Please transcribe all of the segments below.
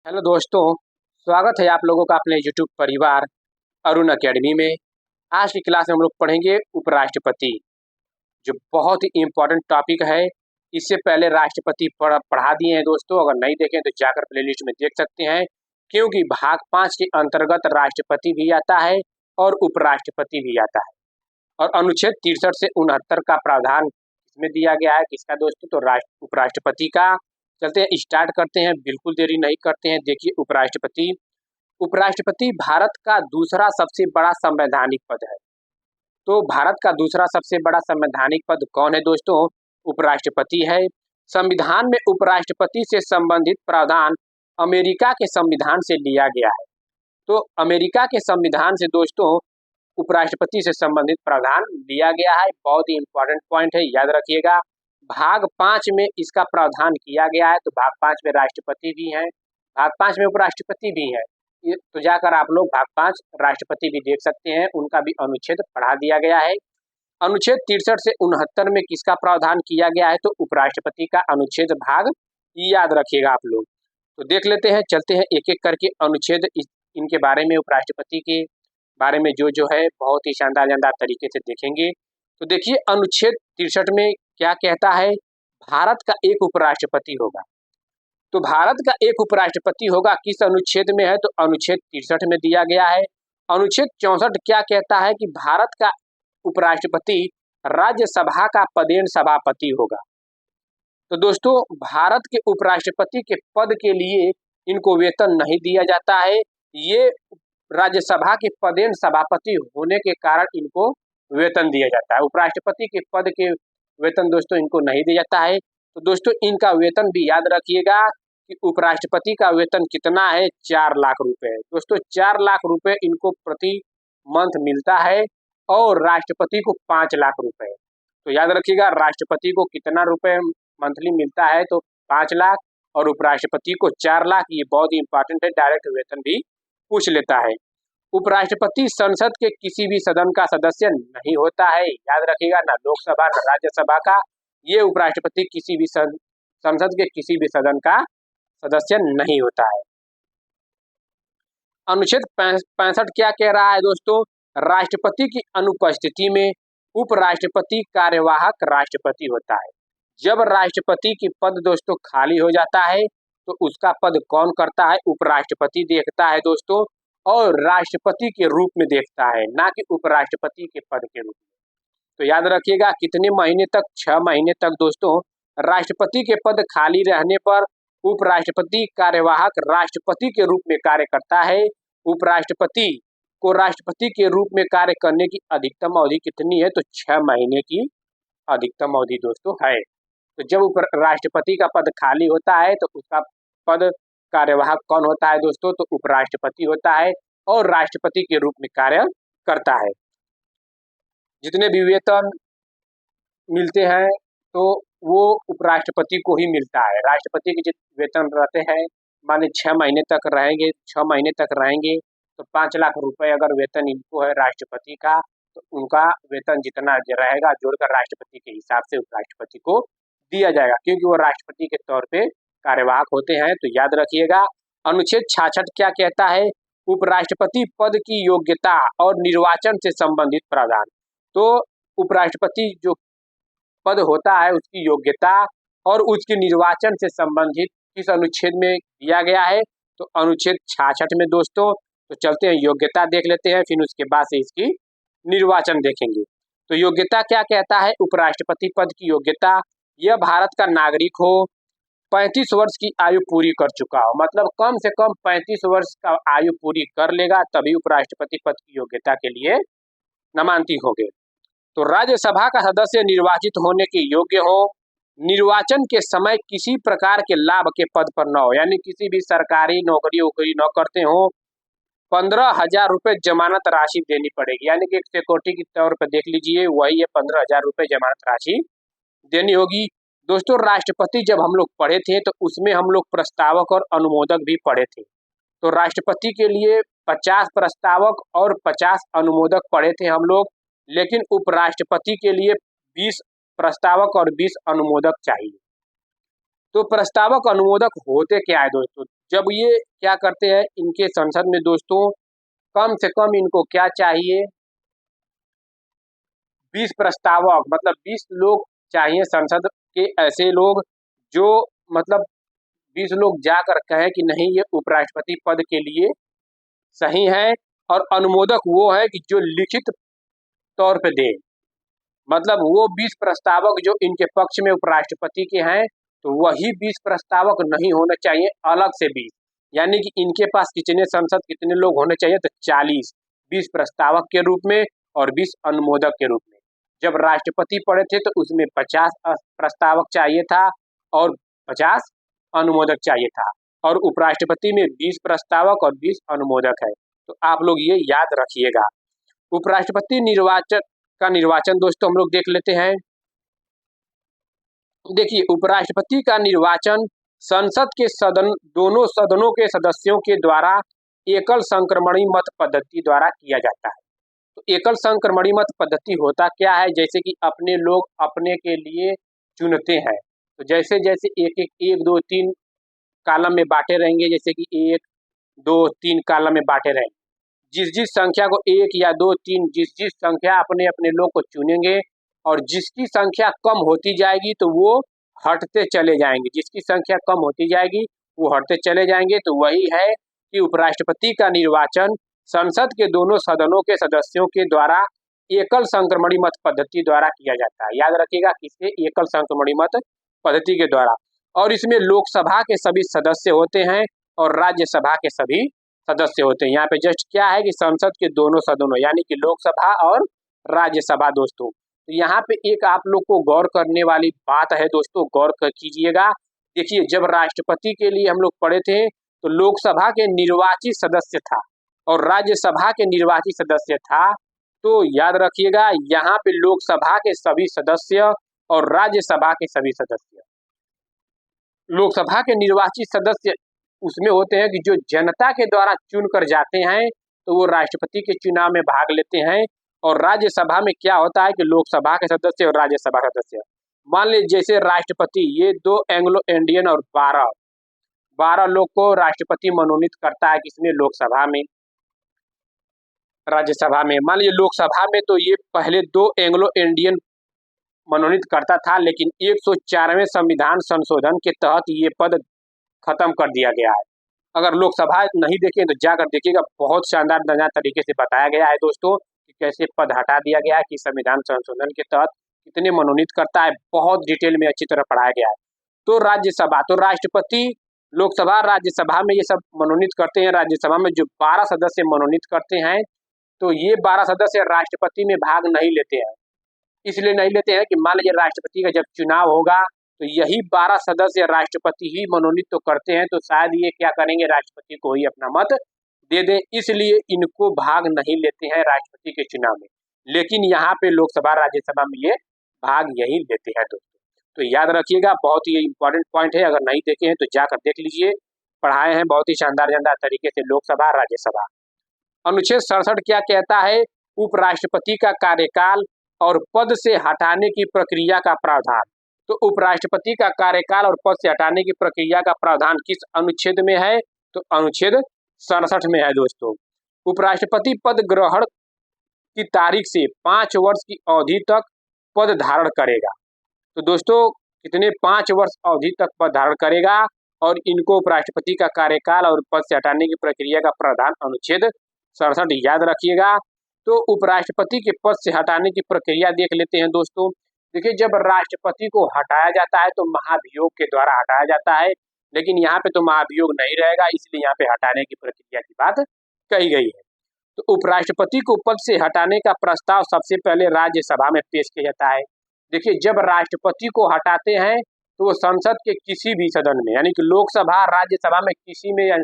Hello दोस्तों, स्वागत है आप लोगों का अपने यूट्यूब परिवार अरुण अकेडमी में। आज की क्लास में हम लोग पढ़ेंगे उपराष्ट्रपति, जो बहुत ही इम्पोर्टेंट टॉपिक है। इससे पहले राष्ट्रपति पढ़ा दिए हैं दोस्तों, अगर नहीं देखें तो जाकर प्लेलिस्ट में देख सकते हैं, क्योंकि भाग 5 के अंतर्गत राष्ट्रपति भी आता है और उपराष्ट्रपति भी आता है। और अनुच्छेद 63 से 69 का प्रावधान इसमें दिया गया है। किसका दोस्तों? तो उपराष्ट्रपति का। चलते हैं, स्टार्ट करते हैं, बिल्कुल देरी नहीं करते हैं। देखिए, उपराष्ट्रपति उपराष्ट्रपति भारत का दूसरा सबसे बड़ा संवैधानिक पद है। तो भारत का दूसरा सबसे बड़ा संवैधानिक पद कौन है दोस्तों? उपराष्ट्रपति है। संविधान में उपराष्ट्रपति से संबंधित प्रावधान अमेरिका के संविधान से लिया गया है। तो अमेरिका के संविधान से दोस्तों उपराष्ट्रपति से संबंधित प्रावधान लिया गया है। बहुत ही इंपॉर्टेंट पॉइंट है, याद रखिएगा। भाग 5 में इसका प्रावधान किया गया है। तो भाग 5 में राष्ट्रपति भी है, भाग 5 में उपराष्ट्रपति भी है। तो जाकर आप लोग भाग 5 राष्ट्रपति भी देख सकते हैं, उनका भी अनुच्छेद पढ़ा दिया गया है। अनुच्छेद 63 से 69 में किसका प्रावधान किया गया है? तो उपराष्ट्रपति का अनुच्छेद भाग याद रखिएगा आप लोग। तो देख लेते हैं, चलते हैं एक एक करके अनुच्छेद इनके बारे में, उपराष्ट्रपति के बारे में जो है बहुत ही शानदार तरीके से देखेंगे। तो देखिए, अनुच्छेद 63 में क्या कहता है? भारत का एक उपराष्ट्रपति होगा। तो भारत का एक उपराष्ट्रपति होगा, किस अनुच्छेद में है? तो अनुच्छेद 63 में दिया गया है। अनुच्छेद 64 क्या कहता है? कि भारत का उपराष्ट्रपति राज्यसभा का पदेन सभापति होगा। तो दोस्तों, भारत के उपराष्ट्रपति के पद के लिए इनको वेतन नहीं दिया जाता है। ये राज्यसभा के पदेन सभापति होने के कारण इनको वेतन दिया जाता है। उपराष्ट्रपति के पद के वेतन दोस्तों इनको नहीं दिया जाता है। तो दोस्तों, इनका वेतन भी याद रखिएगा कि उपराष्ट्रपति का वेतन कितना है? 4 लाख रुपए। दोस्तों, 4 लाख रुपए इनको प्रति मंथ मिलता है और राष्ट्रपति को 5 लाख रुपए। तो याद रखिएगा, राष्ट्रपति को कितना रुपए मंथली मिलता है? तो 5 लाख, और उपराष्ट्रपति को 4 लाख। ये बहुत ही इंपॉर्टेंट है, डायरेक्ट वेतन भी पूछ लेता है। उपराष्ट्रपति संसद के किसी भी सदन का सदस्य नहीं होता है, याद रखिएगा, ना लोकसभा ना राज्यसभा का। ये उपराष्ट्रपति किसी भी संसद के किसी भी सदन का सदस्य नहीं होता है। अनुच्छेद 65 क्या कह रहा है दोस्तों? राष्ट्रपति की अनुपस्थिति में उपराष्ट्रपति कार्यवाहक राष्ट्रपति होता है। जब राष्ट्रपति की पद दोस्तों खाली हो जाता है तो उसका पद कौन करता है? उपराष्ट्रपति देखता है दोस्तों, और राष्ट्रपति के रूप में देखता है, ना कि उपराष्ट्रपति के पद के रूप में। तो याद रखिएगा, कितने महीने तक? 6 महीने तक दोस्तों राष्ट्रपति के पद खाली रहने पर उपराष्ट्रपति कार्यवाहक राष्ट्रपति के रूप में कार्य करता है। उपराष्ट्रपति को राष्ट्रपति के रूप में कार्य करने की अधिकतम अवधि कितनी है? तो 6 महीने की अधिकतम अवधि दोस्तों है। तो जब राष्ट्रपति का पद खाली होता है तो उसका पद कार्यवाहक कौन होता है दोस्तों? तो उपराष्ट्रपति होता है, और राष्ट्रपति के रूप में कार्य करता है। जितने भी वेतन मिलते हैं तो वो उपराष्ट्रपति को ही मिलता है। राष्ट्रपति के जितने वेतन रहते हैं, माने 6 महीने तक रहेंगे, 6 महीने तक रहेंगे तो 5 लाख रुपए अगर वेतन इनको है राष्ट्रपति का, तो उनका वेतन जितना रहेगा जोड़कर राष्ट्रपति के हिसाब से उपराष्ट्रपति को दिया जाएगा, क्योंकि वो राष्ट्रपति के तौर पे कार्यवाहक होते हैं। तो याद रखिएगा, अनुच्छेद 66 क्या कहता है? उपराष्ट्रपति पद की योग्यता और निर्वाचन से संबंधित प्रावधान। तो उपराष्ट्रपति जो पद होता है उसकी योग्यता और उसके निर्वाचन से संबंधित किस अनुच्छेद में दिया गया है? तो अनुच्छेद 66 में दोस्तों। तो चलते हैं, योग्यता देख लेते हैं, फिर उसके बाद से इसकी निर्वाचन देखेंगे। तो योग्यता क्या कहता है? उपराष्ट्रपति पद की योग्यता, यह भारत का नागरिक हो, 35 वर्ष की आयु पूरी कर चुका हो, मतलब कम से कम 35 वर्ष का आयु पूरी कर लेगा तभी उपराष्ट्रपति पद की योग्यता के लिए नामांकित होंगे। तो राज्यसभा का सदस्य निर्वाचित होने के योग्य हो, निर्वाचन के समय किसी प्रकार के लाभ के पद पर न हो, यानी किसी भी सरकारी नौकरी वोकरी न करते हो। 15,000 रुपये जमानत राशि देनी पड़ेगी, यानी कि एक सिक्योरिटी के तौर पर देख लीजिए, वही है 15,000 रुपये जमानत राशि देनी होगी। दोस्तों, राष्ट्रपति जब हम लोग पढ़े थे तो उसमें हम लोग प्रस्तावक और अनुमोदक भी पढ़े थे। तो राष्ट्रपति के लिए 50 प्रस्तावक और 50 अनुमोदक पढ़े थे हम लोग, लेकिन उपराष्ट्रपति के लिए 20 प्रस्तावक और 20 अनुमोदक चाहिए। तो प्रस्तावक अनुमोदक होते क्या है दोस्तों? जब ये क्या करते हैं इनके संसद में दोस्तों, कम से कम इनको क्या चाहिए, 20 प्रस्तावक मतलब 20 लोग चाहिए संसद के, ऐसे लोग जो मतलब 20 लोग जाकर कहें कि नहीं ये उपराष्ट्रपति पद के लिए सही है। और अनुमोदक वो है कि जो लिखित तौर पे दे, मतलब वो 20 प्रस्तावक जो इनके पक्ष में उपराष्ट्रपति के हैं, तो वही 20 प्रस्तावक नहीं होने चाहिए अलग से 20, यानी कि इनके पास कितने संसद कितने लोग होने चाहिए, तो 40, 20 प्रस्तावक के रूप में और 20 अनुमोदक के रूप में। जब राष्ट्रपति पढ़े थे तो उसमें 50 प्रस्तावक चाहिए था और 50 अनुमोदक चाहिए था, और उपराष्ट्रपति में 20 प्रस्तावक और 20 अनुमोदक है। तो आप लोग ये याद रखिएगा। उपराष्ट्रपति निर्वाचन दोस्तों हम लोग देख लेते हैं। देखिए, उपराष्ट्रपति का निर्वाचन संसद के दोनों सदनों के सदस्यों के द्वारा एकल संक्रमणी मत पद्धति द्वारा किया जाता है। तो एकल संक्रमणी मत पद्धति होता क्या है, जैसे कि अपने लोग अपने के लिए चुनते हैं, तो जैसे जैसे एक दो तीन कॉलम में बांटे रहेंगे, जैसे कि 1 2 3 कॉलम में बांटे रहेंगे, जिस जिस संख्या को 1 या 2 3 जिस जिस संख्या अपने अपने लोग को चुनेंगे, और जिसकी संख्या कम होती जाएगी तो वो हटते चले जाएंगे, जिसकी संख्या कम होती जाएगी वो हटते चले जाएंगे। तो वही है कि उपराष्ट्रपति का निर्वाचन संसद के दोनों सदनों के सदस्यों के द्वारा एकल संक्रमणी मत पद्धति द्वारा किया जाता है। याद रखिएगा, किसके? एकल संक्रमणी मत पद्धति के द्वारा। और इसमें लोकसभा के सभी सदस्य होते हैं और राज्यसभा के सभी सदस्य होते हैं। यहाँ पे जस्ट क्या है कि संसद के दोनों सदनों यानी कि लोकसभा और राज्यसभा दोस्तों। तो यहाँ पे एक आप लोग को गौर करने वाली बात है दोस्तों, गौर कीजिएगा। देखिए, जब राष्ट्रपति के लिए हम लोग पढ़े थे तो लोकसभा के निर्वाचित सदस्य था और राज्यसभा के निर्वाचित सदस्य था। तो याद रखिएगा, यहाँ पे लोकसभा के सभी सदस्य और राज्यसभा के सभी सदस्य। लोकसभा के निर्वाचित सदस्य उसमें होते हैं कि जो जनता के द्वारा चुन कर जाते हैं, तो वो राष्ट्रपति के चुनाव में भाग लेते हैं। और राज्यसभा में क्या होता है कि लोकसभा के सदस्य और राज्यसभा सदस्य, मान लीजिए जैसे राष्ट्रपति, ये 2 एंग्लो इंडियन और 12 लोग को राष्ट्रपति मनोनीत करता है, किसमें? लोकसभा में। राज्यसभा में मान लीजिए लोकसभा में तो ये पहले 2 एंग्लो इंडियन मनोनीत करता था, लेकिन 104वें संविधान संशोधन के तहत ये पद खत्म कर दिया गया है। अगर लोकसभा नहीं देखें तो जाकर देखिएगा, बहुत शानदार तरीके से बताया गया है दोस्तों कि कैसे पद हटा दिया गया है, कि संविधान संशोधन के तहत कितने मनोनीत करता है, बहुत डिटेल में अच्छी तरह पढ़ाया गया है। तो राज्यसभा, तो राष्ट्रपति लोकसभा राज्यसभा में ये सब मनोनीत करते हैं। राज्यसभा में जो 12 सदस्य मनोनीत करते हैं, तो ये 12 सदस्य राष्ट्रपति में भाग नहीं लेते हैं। इसलिए नहीं लेते हैं कि मान लीजिए राष्ट्रपति का जब चुनाव होगा तो यही 12 सदस्य राष्ट्रपति ही मनोनीत तो करते हैं, तो शायद ये क्या करेंगे, राष्ट्रपति को ही अपना मत दे दें, इसलिए इनको भाग नहीं लेते हैं राष्ट्रपति के चुनाव में। लेकिन यहाँ पे लोकसभा राज्यसभा में ये भाग यही लेते हैं दोस्तों। तो याद रखिएगा, बहुत ही इंपॉर्टेंट पॉइंट है, अगर नहीं देखे हैं तो जाकर देख लीजिए, पढ़ाए हैं बहुत ही शानदार तरीके से लोकसभा राज्यसभा। अनुच्छेद 67 क्या कहता है? उपराष्ट्रपति का कार्यकाल और पद से हटाने की प्रक्रिया का प्रावधान। तो उपराष्ट्रपति का कार्यकाल और पद से हटाने की प्रक्रिया का प्रावधान किस अनुच्छेद में है? तो अनुच्छेद 67 में है दोस्तों। उपराष्ट्रपति पद ग्रहण की तारीख से 5 वर्ष की अवधि तक पद धारण करेगा। तो दोस्तों कितने? 5 वर्ष अवधि तक पद धारण करेगा, और इनको उपराष्ट्रपति का कार्यकाल और पद से हटाने की प्रक्रिया का प्रावधान अनुच्छेद 67 याद रखिएगा। तो उपराष्ट्रपति के पद से हटाने की प्रक्रिया देख लेते हैं दोस्तों। देखिए, जब राष्ट्रपति को हटाया जाता है तो महाभियोग के द्वारा हटाया जाता है, लेकिन यहाँ पे तो महाभियोग नहीं रहेगा, इसलिए यहाँ पे हटाने की प्रक्रिया की बात कही गई है। तो उपराष्ट्रपति को पद से हटाने का प्रस्ताव सबसे पहले राज्यसभा में पेश किया जाता है। देखिए, जब राष्ट्रपति को हटाते हैं तो वो संसद के किसी भी सदन में, यानी कि लोकसभा राज्यसभा में किसी में,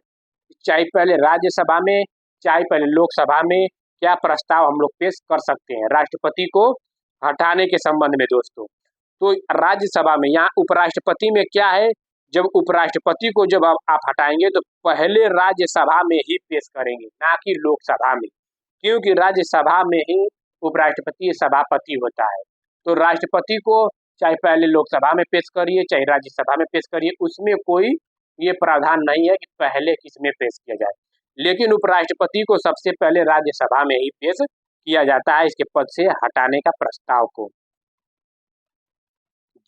चाहे पहले राज्यसभा में चाहे पहले लोकसभा में, क्या प्रस्ताव हम लोग पेश कर सकते हैं राष्ट्रपति को हटाने के संबंध में दोस्तों। तो राज्यसभा में, यहाँ उपराष्ट्रपति में क्या है, जब उपराष्ट्रपति को जब आप हटाएंगे तो पहले राज्यसभा में ही पेश करेंगे, ना कि लोकसभा में, क्योंकि राज्यसभा में ही उपराष्ट्रपति सभापति होता है। तो राष्ट्रपति को चाहे पहले लोकसभा में पेश करिए चाहे राज्यसभा में पेश करिए, उसमें कोई ये प्रावधान नहीं है कि पहले किसमें पेश किया जाए। लेकिन उपराष्ट्रपति को सबसे पहले राज्यसभा में ही पेश किया जाता है इसके पद से हटाने का प्रस्ताव को,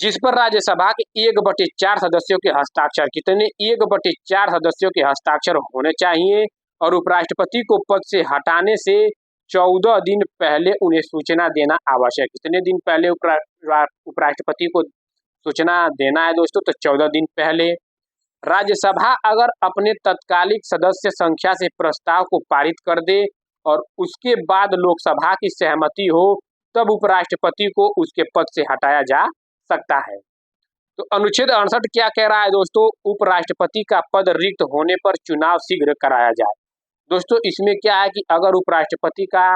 जिस पर राज्यसभा के 1/4 सदस्यों के हस्ताक्षर, कितने 1/4 सदस्यों के हस्ताक्षर होने चाहिए और उपराष्ट्रपति को पद से हटाने से 14 दिन पहले उन्हें सूचना देना आवश्यक। कितने दिन पहले उपराष्ट्रपति को सूचना देना है दोस्तों? तो 14 दिन पहले। राज्यसभा अगर अपने तत्कालिक सदस्य संख्या से प्रस्ताव को पारित कर दे और उसके बाद लोकसभा की सहमति हो, तब उपराष्ट्रपति को उसके पद से हटाया जा सकता है। तो अनुच्छेद 68 क्या कह रहा है दोस्तों? उपराष्ट्रपति का पद रिक्त होने पर चुनाव शीघ्र कराया जाए। दोस्तों इसमें क्या है कि अगर उपराष्ट्रपति का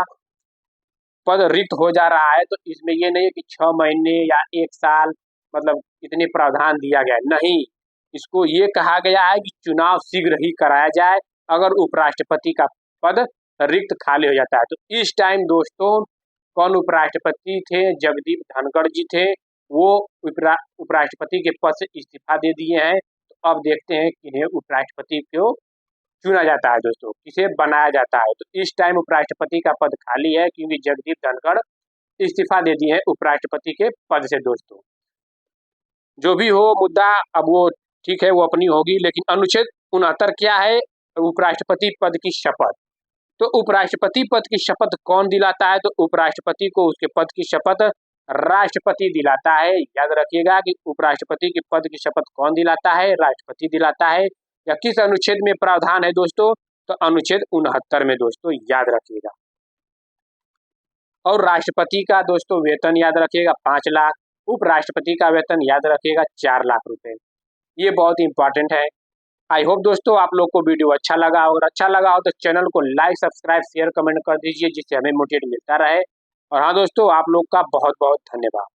पद रिक्त हो जा रहा है तो इसमें ये नहीं है कि 6 महीने या 1 साल, मतलब इतने प्रावधान दिया गया है, नहीं। इसको ये कहा गया है कि चुनाव शीघ्र ही कराया जाए अगर उपराष्ट्रपति का पद रिक्त खाली हो जाता है। तो इस टाइम दोस्तों कौन उपराष्ट्रपति थे? जगदीप धनखड़ जी थे। वो उपराष्ट्रपति के पद से इस्तीफा दे दिए हैं। तो अब देखते हैं कि इन्हें उपराष्ट्रपति क्यों चुना जाता है दोस्तों, किसे बनाया जाता है। तो इस टाइम उपराष्ट्रपति का पद खाली है क्योंकि जगदीप धनखड़ इस्तीफा दे दिए हैं उपराष्ट्रपति के पद से दोस्तों। जो भी हो मुद्दा, अब वो ठीक है, वो अपनी होगी। लेकिन अनुच्छेद 69 क्या है? उपराष्ट्रपति पद की शपथ। तो उपराष्ट्रपति पद की शपथ कौन दिलाता है? तो उपराष्ट्रपति को उसके पद की शपथ राष्ट्रपति दिलाता है। याद रखिएगा कि उपराष्ट्रपति के पद की शपथ कौन दिलाता है? राष्ट्रपति दिलाता है। या किस अनुच्छेद में प्रावधान है दोस्तों? तो अनुच्छेद 69 में दोस्तों, याद रखिएगा। और राष्ट्रपति का दोस्तों वेतन याद रखिएगा 5 लाख, उपराष्ट्रपति का वेतन याद रखिएगा 4 लाख रुपए। ये बहुत इंपॉर्टेंट है। आई होप दोस्तों आप लोग को वीडियो अच्छा लगा। अगर अच्छा लगा हो तो चैनल को लाइक, सब्सक्राइब, शेयर, कमेंट कर दीजिए जिससे हमें मोटिवेट मिलता रहे। और हाँ दोस्तों, आप लोग का बहुत बहुत धन्यवाद।